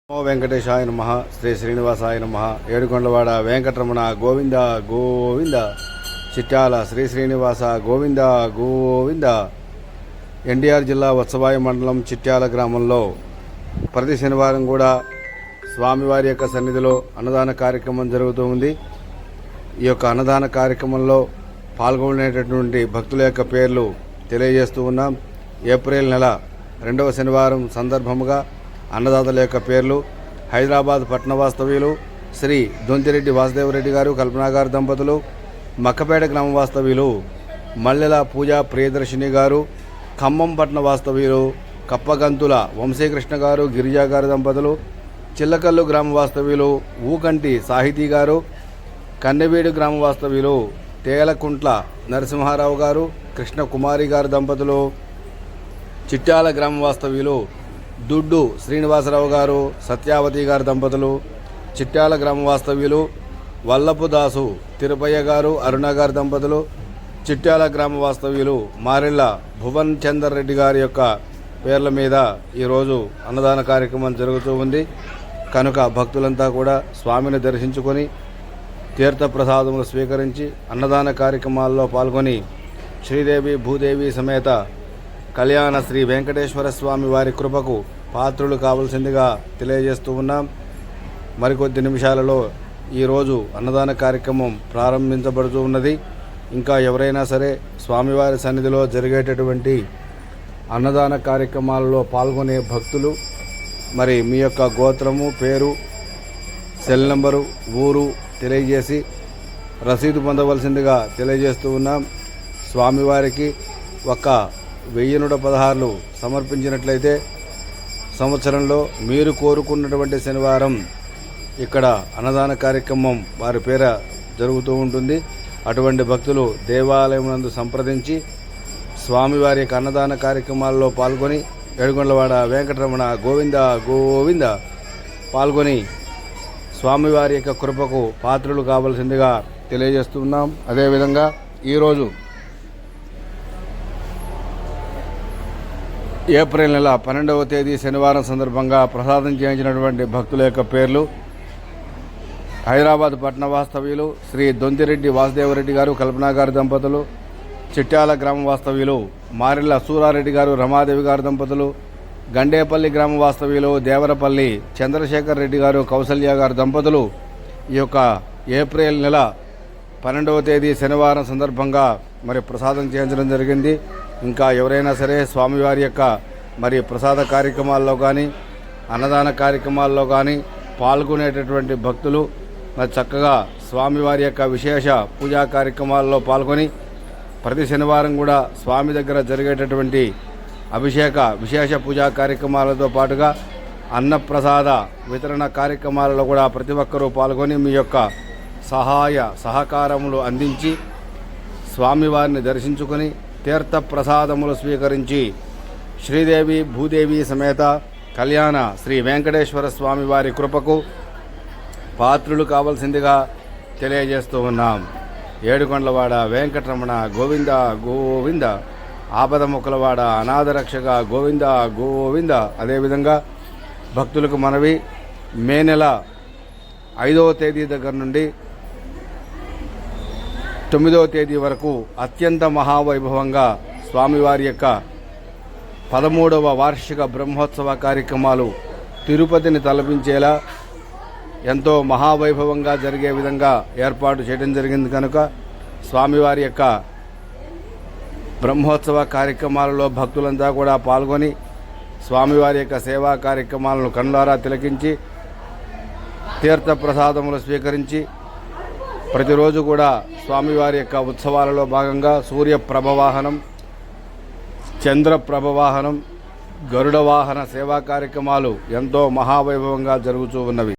నమో వెంకటేశాయ నమః. శ్రీ శ్రీనివాసాయ నమః. ఏడుకొండలవాడ వెంకటరమణ గోవింద గోవింద. చిట్యాల శ్రీ శ్రీనివాస గోవింద గోవింద. ఎన్టీఆర్ జిల్లా వత్సవాయి మండలం చిట్యాల గ్రామంలో ప్రతి శనివారం కూడా స్వామివారి యొక్క సన్నిధిలో అన్నదాన కార్యక్రమం జరుగుతూ ఉంది. ఈ యొక్క అన్నదాన కార్యక్రమంలో పాల్గొనేటటువంటి భక్తుల యొక్క పేర్లు తెలియజేస్తూ ఉన్నాం. ఏప్రిల్ నెల 2వ శనివారం సందర్భముగా అన్నదాతల యొక్క పేర్లు: హైదరాబాద్ పట్టణ వాస్తవ్యులు శ్రీ దొంతిరెడ్డి వాసుదేవరెడ్డి గారు, కల్పనా గారు దంపతులు. మక్కపేట గ్రామ వాస్తవ్యులు మల్లెల పూజా ప్రియదర్శిని గారు. ఖమ్మం పట్టణ వాస్తవ్యులు కప్పగంతుల వంశీకృష్ణ గారు, గిరిజా గారు దంపతులు. చిల్లకల్లు గ్రామ వాస్తవ్యులు ఊకంటి సాహితీ గారు. కన్నెవీడు గ్రామ వాస్తవ్యులు తేలకుంట్ల నరసింహారావు గారు, కృష్ణకుమారి గారు దంపతులు. చిట్యాల గ్రామ వాస్తవ్యులు దుడ్డు శ్రీనివాసరావు గారు, సత్యావతి గారు దంపతులు. చిట్యాల గ్రామ వాస్తవ్యులు వల్లపు దాసు తిరుపయ్య గారు, అరుణ గారు దంపతులు. చిట్యాల గ్రామ వాస్తవ్యులు మారెళ్ళ భువన్ చందర్ రెడ్డి గారి యొక్క పేర్ల మీద ఈరోజు అన్నదాన కార్యక్రమం జరుగుతూ ఉంది. కనుక భక్తులంతా కూడా స్వామిని దర్శించుకొని తీర్థప్రసాదములు స్వీకరించి అన్నదాన కార్యక్రమాల్లో పాల్గొని శ్రీదేవి భూదేవి సమేత కళ్యాణ శ్రీ వెంకటేశ్వర స్వామి వారి కృపకు పాత్రులు కావాల్సిందిగా తెలియజేస్తూ ఉన్నాం. మరికొద్ది నిమిషాలలో ఈరోజు అన్నదాన కార్యక్రమం ప్రారంభించబడుతూ ఉన్నది. ఇంకా ఎవరైనా సరే స్వామివారి సన్నిధిలో జరిగేటటువంటి అన్నదాన కార్యక్రమాలలో పాల్గొనే భక్తులు మరి మీ యొక్క గోత్రము, పేరు, సెల్ నంబరు, ఊరు తెలియజేసి రసీదు పొందవలసిందిగా తెలియజేస్తూ ఉన్నాం. స్వామివారికి ఒక 1016 సమర్పించినట్లయితే సంవత్సరంలో మీరు కోరుకున్నటువంటి శనివారం ఇక్కడ అన్నదాన కార్యక్రమం వారి పేర జరుగుతూ ఉంటుంది. అటువంటి భక్తులు దేవాలయం నందు సంప్రదించి స్వామివారి యొక్క అన్నదాన కార్యక్రమాల్లో పాల్గొని ఏడుకొండలవాడ వెంకటరమణ గోవింద గోవింద పాల్గొని స్వామివారి యొక్క కృపకు పాత్రులు కావాల్సిందిగా తెలియజేస్తున్నాం. అదేవిధంగా ఈరోజు ఏప్రిల్ నెల 12వ తేదీ శనివారం సందర్భంగా ప్రసాదం చేయించినటువంటి భక్తుల యొక్క పేర్లు: హైదరాబాద్ పట్టణ వాస్తవ్యులు శ్రీ దొంతిరెడ్డి వాసుదేవరెడ్డి గారు, కల్పనా గారు దంపతులు. చిట్యాల గ్రామ వాస్తవ్యులు మారెళ్ళ సూరారెడ్డి గారు, రమాదేవి గారు దంపతులు. గండేపల్లి గ్రామ వాస్తవ్యులు దేవరపల్లి చంద్రశేఖర్ రెడ్డి గారు, కౌసల్య గారు దంపతులు. ఈ యొక్క ఏప్రిల్ నెల 12వ తేదీ శనివారం సందర్భంగా మరి ప్రసాదం చేయించడం జరిగింది. ఇంకా ఎవరైనా సరే స్వామివారి యొక్క మరి ప్రసాద కార్యక్రమాల్లో కానీ అన్నదాన కార్యక్రమాల్లో కానీ పాల్గొనేటటువంటి భక్తులు మరి చక్కగా స్వామివారి యొక్క విశేష పూజా కార్యక్రమాల్లో పాల్గొని ప్రతి శనివారం కూడా స్వామి దగ్గర జరిగేటటువంటి అభిషేక విశేష పూజా కార్యక్రమాలతో పాటుగా అన్నప్రసాద వితరణ కార్యక్రమాలలో కూడా ప్రతి ఒక్కరూ పాల్గొని మీ యొక్క సహాయ సహకారములు అందించి స్వామివారిని దర్శించుకొని తీర్థప్రసాదములు స్వీకరించి శ్రీదేవి భూదేవి సమేత కళ్యాణ శ్రీ వెంకటేశ్వర స్వామి వారి కృపకు పాత్రులు కావాల్సిందిగా తెలియజేస్తూ ఉన్నాం. ఏడుకొండలవాడ వెంకటరమణ గోవింద గోవింద. ఆపద ముక్కలవాడ అనాథరక్షక గోవింద గోవింద. అదేవిధంగా భక్తులకు మనవి, మే నెల 5వ తేదీ దగ్గర నుండి 9వ తేదీ వరకు అత్యంత మహావైభవంగా స్వామివారి యొక్క 13వ వార్షిక బ్రహ్మోత్సవ కార్యక్రమాలు తిరుపతిని తలపించేలా ఎంతో మహావైభవంగా జరిగే విధంగా ఏర్పాటు చేయడం జరిగింది. కనుక స్వామివారి యొక్క బ్రహ్మోత్సవ కార్యక్రమాలలో భక్తులంతా కూడా పాల్గొని స్వామివారి యొక్క సేవా కార్యక్రమాలను కన్నులారా తిలకించి తీర్థప్రసాదములు స్వీకరించి ప్రతిరోజు కూడా స్వామివారి యొక్క ఉత్సవాలలో భాగంగా సూర్య ప్రభవాహనం, చంద్ర ప్రభవాహనం, గరుడ వాహన సేవా కార్యక్రమాలు ఎంతో మహావైభవంగా జరుగుతూ ఉన్నవి.